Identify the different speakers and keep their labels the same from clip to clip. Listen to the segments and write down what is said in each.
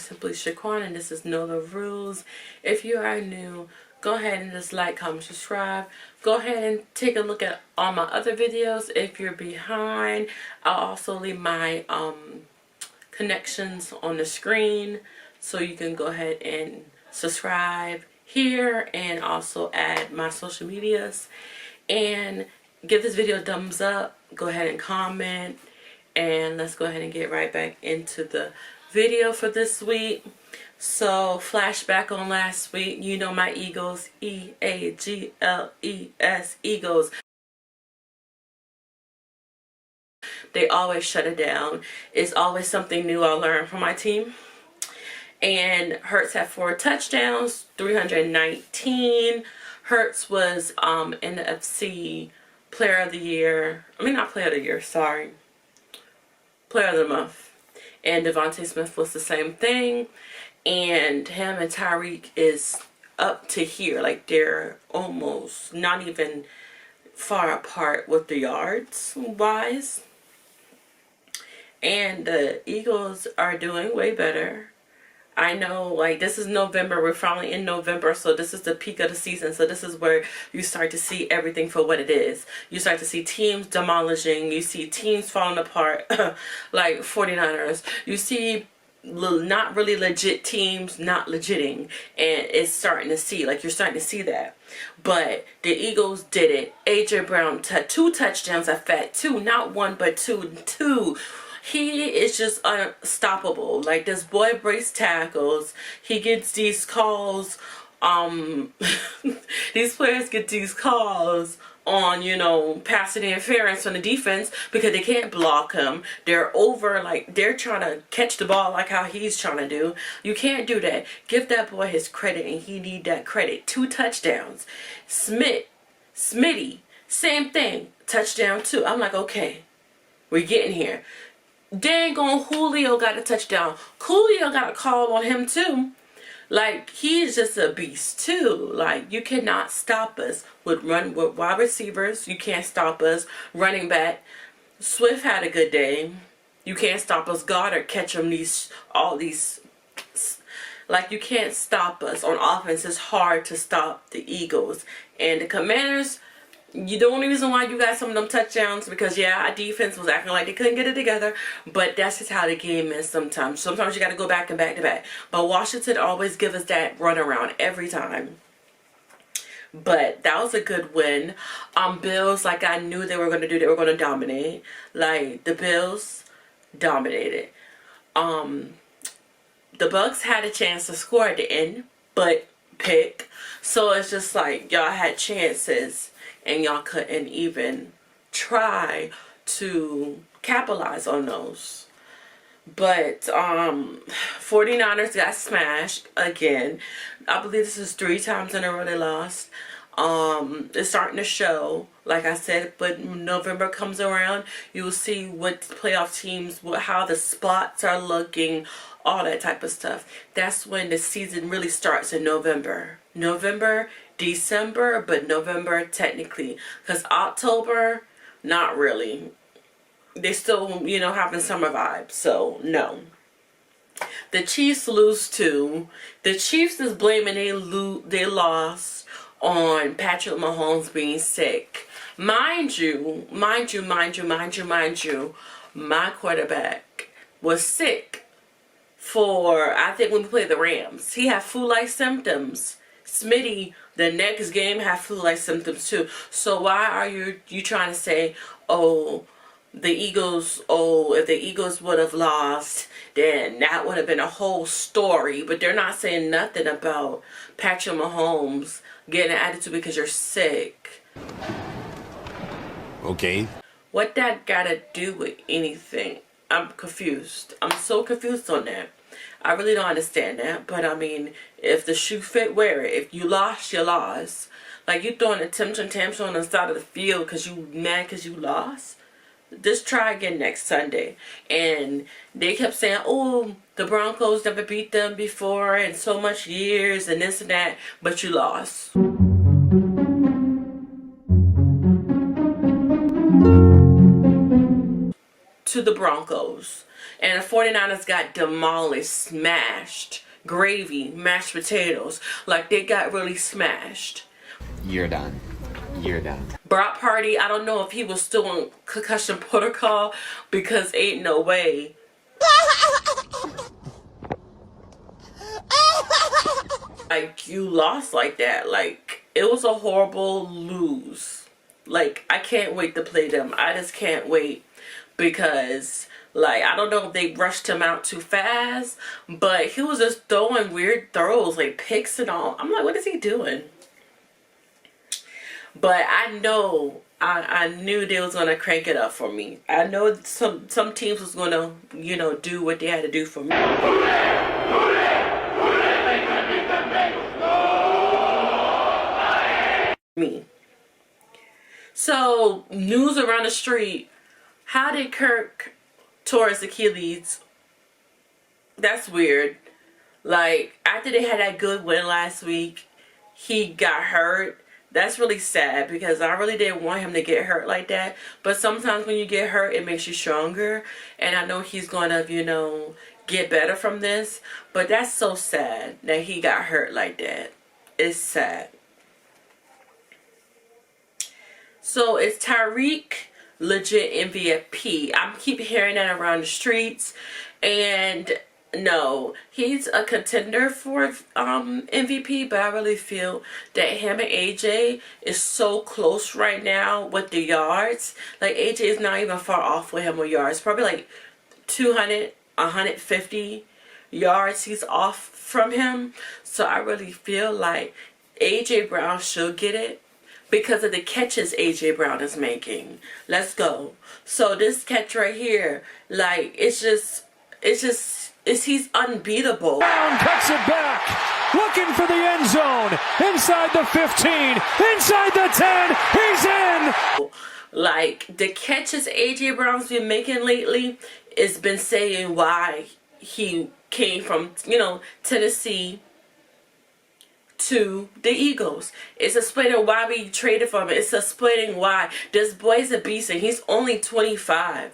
Speaker 1: Simply Shaquan, and this is Know the Rules. If you are new, go ahead and just like, comment, subscribe. Go ahead and take a look at all my other videos. If you're behind, I'll also leave my connections on the screen, so you can go ahead and subscribe here and also add my social medias. And give this video a thumbs up. Go ahead and comment. And let's go ahead and get right back into the video for this week. So, flashback on last week. You know my Eagles, E-A-G-L-E-S, Eagles. They always shut it down. It's always something new I learn from my team. And Hurts had 4 touchdowns, 319. Hurts was NFC Player of the Year. I mean, not Player of the Year, sorry. Player of the Month. And Devontae Smith was the same thing. And him and Tyreek is up to here. Like, they're almost not even far apart with the yards wise. And the Eagles are doing way better. I know, like, this is November. We're finally in November, so this is the peak of the season. So this is where you start to see everything for what it is. You start to see teams demolishing. You see teams falling apart, like 49ers. You see not really legit teams not legitting. And it's starting to see, like, you're starting to see that. But the Eagles did it. A.J. Brown, 2 touchdowns at fat. 2, not 1, but 2. He is just unstoppable. Like, this boy breaks tackles. He gets these calls. These players get these calls on, you know, passing interference from the defense because they can't block him. They're over, like, they're trying to catch the ball like how he's trying to do. You can't do that. Give that boy his credit, and he need that credit. 2 touchdowns. Smitty, same thing. Touchdown 2. I'm like, okay, we're getting here. Dang on, Julio got a touchdown. Julio got a call on him too. Like, he's just a beast too. Like, you cannot stop us with wide receivers. You can't stop us. Running back, Swift had a good day. You can't stop us. Goddard catch him all these. Like, you can't stop us. On offense, it's hard to stop the Eagles. And the Commanders, the only reason why you got some of them touchdowns because, yeah, our defense was acting like they couldn't get it together, but that's just how the game is sometimes. Sometimes you got to go back and back to back. But Washington always give us that runaround every time. But that was a good win. Bills, like I knew they were going to do, they were going to dominate. Like, the Bills dominated. The Bucks had a chance to score at the end, but pick. So it's just like, y'all had chances and y'all couldn't even try to capitalize on those. But 49ers got smashed again. I believe this is 3 times in a row they lost. It's starting to show, like I said, but when November comes around, you will see what playoff teams, how the spots are looking, all that type of stuff. That's when the season really starts in November. December, but November technically. Because October, not really. They still, you know, having summer vibes. So, no. The Chiefs lose too. The Chiefs is blaming they loss on Patrick Mahomes being sick. Mind you, my quarterback was sick for, I think, when we played the Rams. He had flu-like symptoms. Smitty, the next game, had flu-like symptoms too. So why are you trying to say, oh, the Eagles, if the Eagles would have lost, then that would have been a whole story. But they're not saying nothing about Patrick Mahomes getting an attitude because you're sick.
Speaker 2: Okay.
Speaker 1: What that gotta do with anything? I'm confused. I'm so confused on that. I really don't understand that. But I mean, if the shoe fit, wear it. If you lost, you lost. Like, you throwing a tantrum on the side of the field because you mad because you lost. Just try again next Sunday. And they kept saying, oh, the Broncos never beat them before in so much years and this and that. But you lost. To the Broncos. And the 49ers got demolished, smashed. Gravy, mashed potatoes. Like, they got really smashed.
Speaker 2: You're done. You're done.
Speaker 1: Brock Purdy, I don't know if he was still on concussion protocol, because ain't no way. Like, you lost like that. Like, it was a horrible lose. Like, I can't wait to play them. I just can't wait, because, like, I don't know if they rushed him out too fast, but he was just throwing weird throws, like picks and all. I'm like, what is he doing? But I know, I knew they was gonna crank it up for me. I know some teams was gonna, you know, do what they had to do for me. So, news around the street. How did Kirk tore his Achilles? That's weird. Like, after they had that good win last week, he got hurt. That's really sad, because I really didn't want him to get hurt like that. But sometimes when you get hurt, it makes you stronger. And I know he's going to, you know, get better from this. But that's so sad that he got hurt like that. It's sad. So, is Tyreek legit MVP? I keep hearing that around the streets. And no, he's a contender for MVP, but I really feel that him and AJ is so close right now with the yards. Like, AJ is not even far off with him with yards. Probably like 200, 150 yards he's off from him. So I really feel like AJ Brown should get it, because of the catches AJ Brown is making. Let's go. So this catch right here, like, he's unbeatable.
Speaker 3: Brown cuts it back, looking for the end zone, inside the 15, inside the 10, he's in!
Speaker 1: Like, the catches AJ Brown's been making lately has been saying why he came from, you know, Tennessee to the Eagles. It's explaining why we traded for him. It's explaining why. This boy's a beast, and he's only 25.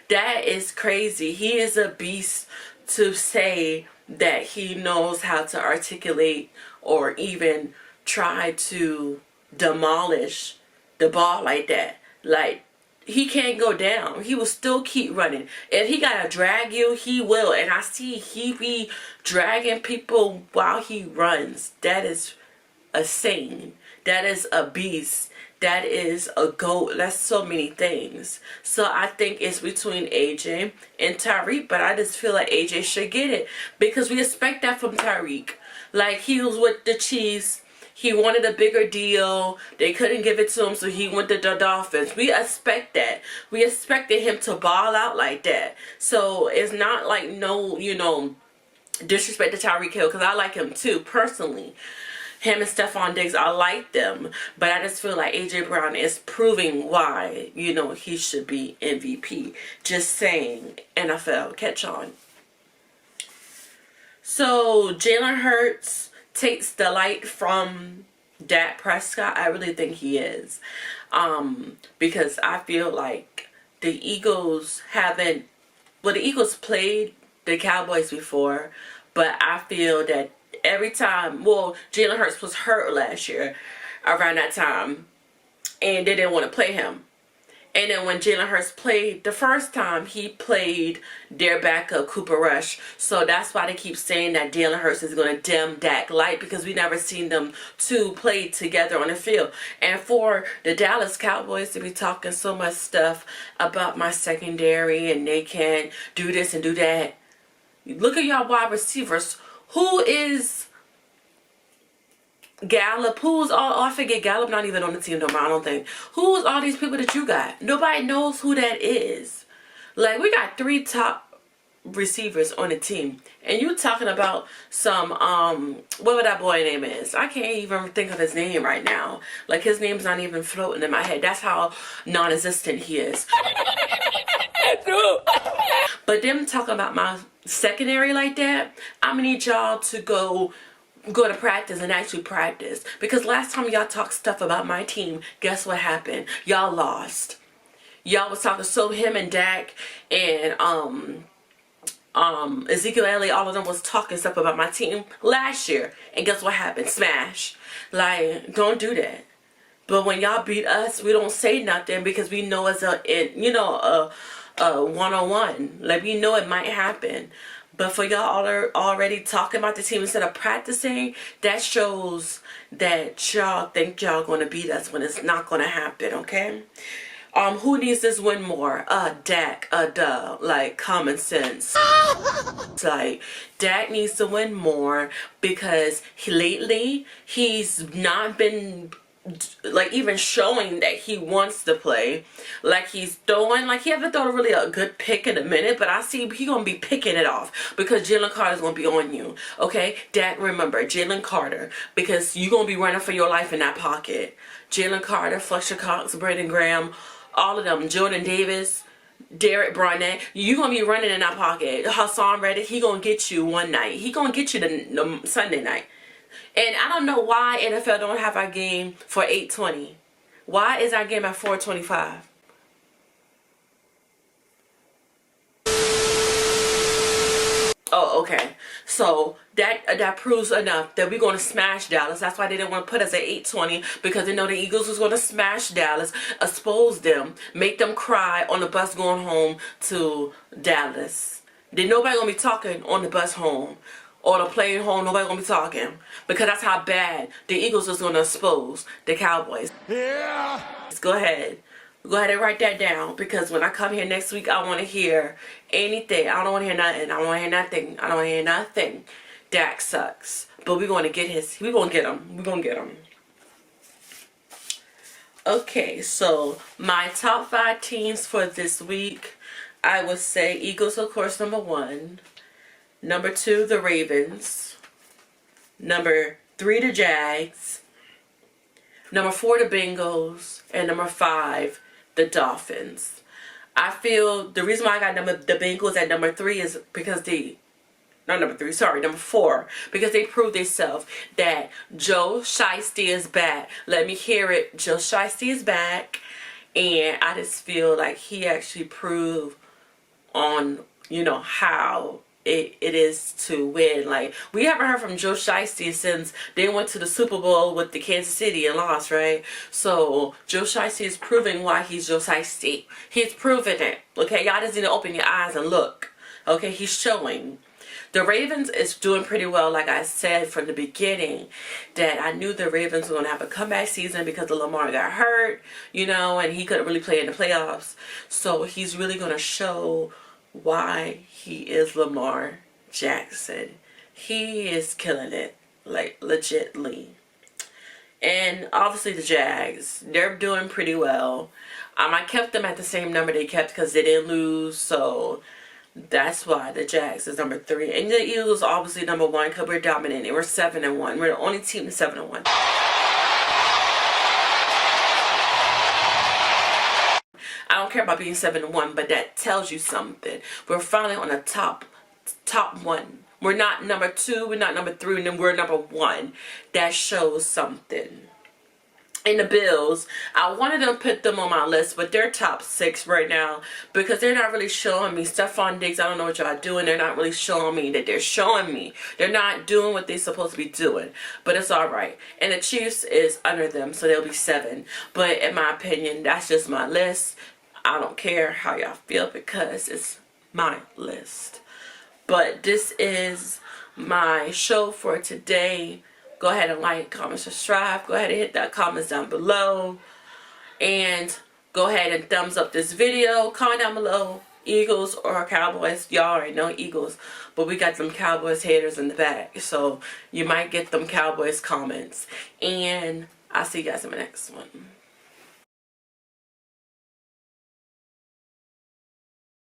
Speaker 1: That is crazy. He is a beast to say that he knows how to articulate or even try to demolish the ball like that. Like, he can't go down. He will still keep running. If he gotta drag you, he will. And I see he be dragging people while he runs. That is insane. That is a beast. That is a goat. That's so many things. So I think it's between AJ and Tyreek. But I just feel like AJ should get it, because we expect that from Tyreek. Like, he was with the Chiefs. He wanted a bigger deal. They couldn't give it to him, so he went to the Dolphins. We expect that. We expected him to ball out like that. So it's not like no, you know, disrespect to Tyreek Hill, because I like him too, personally. Him and Stephon Diggs, I like them. But I just feel like AJ Brown is proving why, you know, he should be MVP. Just saying. NFL, catch on. So, Jalen Hurts takes the light from Dak Prescott. I really think he is. Because I feel like the Eagles haven't... Well, the Eagles played the Cowboys before, but I feel that every time... Well, Jalen Hurts was hurt last year around that time, and they didn't want to play him. And then when Jalen Hurts played the first time, he played their backup, Cooper Rush. So that's why they keep saying that Jalen Hurts is going to dim Dak light, because we never seen them two play together on the field. And for the Dallas Cowboys to be talking so much stuff about my secondary and they can't do this and do that. Look at y'all wide receivers. Who is Gallup? Who's all... I forget, Gallup not even on the team no more, I don't think. Who's all these people that you got? Nobody knows who that is. Like, we got 3 top receivers on the team, and you talking about some whatever that boy name is. I can't even think of his name right now. Like, his name's not even floating in my head. That's how non-existent he is. But them talking about my secondary like that, I'm gonna need y'all to go to practice and actually practice. Because last time y'all talked stuff about my team, guess what happened? Y'all lost. Y'all was talking, so him and Dak and Ezekiel Elliott, all of them was talking stuff about my team last year. And guess what happened? Smash. Like, don't do that. But when y'all beat us, we don't say nothing because we know it's a one-on-one. Like, we know it might happen. But for y'all all are already talking about the team instead of practicing, that shows that y'all think y'all going to beat us when it's not going to happen, okay? Who needs this win more? Dak, duh, like, common sense. Like, Dak needs to win more because lately he's not been like even showing that he wants to play. Like, he's throwing, like, he haven't thrown really a good pick in a minute, but I see he gonna be picking it off because Jalen Carter's gonna be on you, okay? Dak, remember, Jalen Carter, because you gonna be running for your life in that pocket. Jalen Carter, Fletcher Cox, Brandon Graham, all of them, Jordan Davis, Derek Barnett, you gonna be running in that pocket. Hassan Reddick, he gonna get you one night. He gonna get you the Sunday night. And I don't know why NFL don't have our game for 8:20. Why is our game at 4:25? Oh, okay. So that proves enough that we're going to smash Dallas. That's why they didn't want to put us at 8:20, because they know the Eagles was going to smash Dallas, expose them, make them cry on the bus going home to Dallas. Then nobody going to be talking on the bus home. Or the plane home, nobody gonna be talking. Because that's how bad the Eagles is gonna expose the Cowboys. Yeah. Let's go ahead. Go ahead and write that down. Because when I come here next week, I want to hear anything. I don't want to hear nothing. I don't want to hear nothing. I don't want to hear nothing. Dak sucks. But we're gonna get his. We're gonna get him. We're gonna get him. Okay, so my top 5 teams for this week, I would say Eagles, of course, number 1. Number 2, the Ravens. Number 3, the Jags. Number 4, the Bengals. And number 5, the Dolphins. I feel the reason why I got the Bengals at number 3 is because number 4. Because they proved themselves that Joe Sheisty is back. Let me hear it. Joe Sheisty is back. And I just feel like he actually proved on, how it is to win. Like, we haven't heard from Joe Sheisty since they went to the Super Bowl with the Kansas City and lost, right? So Joe Sheisty is proving why he's Joe Sheisty. He's proven it. Okay, y'all just need to open your eyes and look. Okay, he's showing. The Ravens is doing pretty well. Like I said from the beginning, that I knew the Ravens were going to have a comeback season because Lamar got hurt, and he couldn't really play in the playoffs. So he's really going to show why he is Lamar Jackson. He is killing it, like, legitly. And obviously the Jags, they're doing pretty well. I kept them at the same number they kept because they didn't lose, so that's why the Jags is number 3. And the Eagles obviously number 1 because we're dominating. We're 7-1. We're the only team that's 7-1. I don't care about being 7-1, but that tells you something. We're finally on the top 1. We're not number 2, we're not number 3, and then we're number 1. That shows something. And the Bills, I wanted to put them on my list, but they're top 6 right now because they're not really showing me. Stephon Diggs, I don't know what y'all doing. They're not really showing me that they're showing me. They're not doing what they're supposed to be doing, but it's all right. And the Chiefs is under them, so they'll be 7. But in my opinion, that's just my list. I don't care how y'all feel because it's my list. But this is my show for today. Go ahead and like, comment, subscribe. Go ahead and hit that comments down below. And go ahead and thumbs up this video. Comment down below, Eagles or Cowboys. Y'all already know Eagles. But we got them Cowboys haters in the back. So you might get them Cowboys comments. And I'll see you guys in the next one.